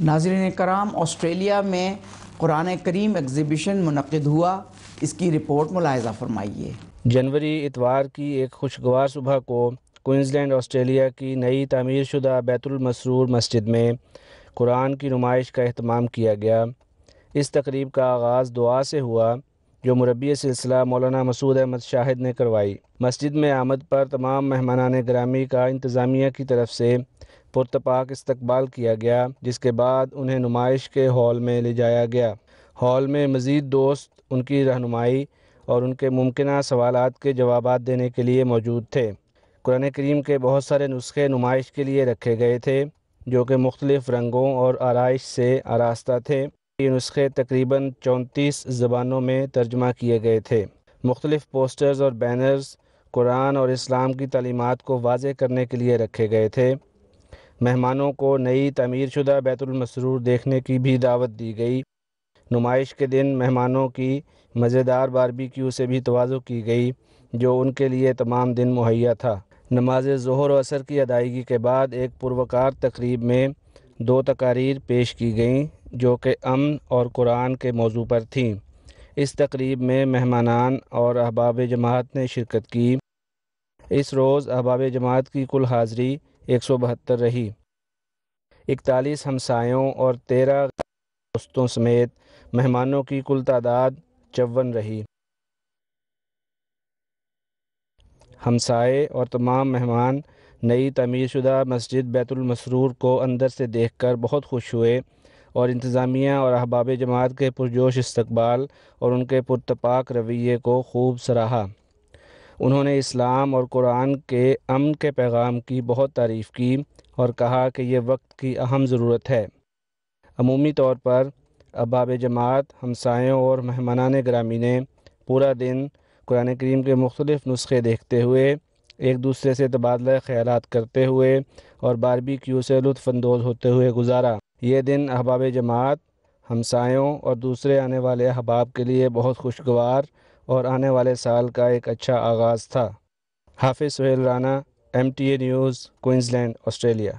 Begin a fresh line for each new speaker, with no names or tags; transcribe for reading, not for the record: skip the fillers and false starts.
ناظرین کرام، آسٹریلیا میں قرآن کریم ایگزیبیشن منعقد ہوا، اس کی رپورٹ ملاحظہ فرمائیے۔
جنوری اتوار کی ایک خوشگوار صبح کو کوئنزلینڈ آسٹریلیا کی نئی تعمیر شدہ بیت المسرور مسجد میں قرآن کی نمائش کا اہتمام کیا گیا۔ اس تقریب کا آغاز دعا سے ہوا جو مربی سلسلہ مولانا مسعود احمد شاہد نے کروائی۔ مسجد میں آمد پر تمام مہمانان گرامی کا انتظامیہ کی طرف سے پرتپاک استقبال کیا گیا، جس کے بعد انہیں نمائش کے ہال میں لے جایا گیا۔ ہال میں مزید دوست ان کی رہنمائی اور ان کے ممکنہ سوالات کے جوابات دینے کے لیے موجود تھے۔ قرآن کریم کے بہت سارے نسخے نمائش کے لیے رکھے گئے تھے جو کہ مختلف رنگوں اور آرائش سے آراستہ تھے۔ یہ نسخے تقریباً 34 زبانوں میں ترجمہ کیے گئے تھے۔ مختلف پوسٹرز اور بینرز قرآن اور اسلام کی تعلیمات کو واضح کرنے کے لیے رکھے گئے تھے۔ مہمانوں کو نئی تعمیر شدہ بیت المسرور دیکھنے کی بھی دعوت دی گئی۔ نمائش کے دن مہمانوں کی مزیدار باربیکیو سے بھی تواضع کی گئی جو ان کے لیے تمام دن مہیا تھا۔ نماز ظہر و عصر کی ادائیگی کے بعد ایک پروقار تقریب میں 2 تقاریر پیش کی گئیں جو کہ امن اور قرآن کے موضوع پر تھیں۔ اس تقریب میں مہمانان اور احباب جماعت نے شرکت کی۔ اس روز احباب جماعت کی کل حاضری 172 رہی۔ 41 ہمسایوں اور 13 دوستوں سمیت مہمانوں کی کل تعداد 54 رہی۔ ہمسائے اور تمام مہمان نئی تعمیر شدہ مسجد بیت المسرور کو اندر سے دیکھ کر بہت خوش ہوئے اور انتظامیہ اور احباب جماعت کے پرجوش استقبال اور ان کے پرتپاک رویے کو خوب سراہا۔ انہوں نے اسلام اور قرآن کے امن کے پیغام کی بہت تعریف کی اور کہا کہ یہ وقت کی اہم ضرورت ہے۔ عمومی طور پر احباب جماعت، ہمسایوں اور مہمانان گرامی نے پورا دن قرآن کریم کے مختلف نسخے دیکھتے ہوئے، ایک دوسرے سے تبادلہ خیالات کرتے ہوئے اور باربیکیو سے لطف اندوز ہوتے ہوئے گزارا۔ یہ دن احباب جماعت، ہمسایوں اور دوسرے آنے والے احباب کے لیے بہت خوشگوار اور آنے والے سال کا ایک اچھا آغاز تھا۔ حافظ Sohail Rana, MTA news, Queensland, Australia.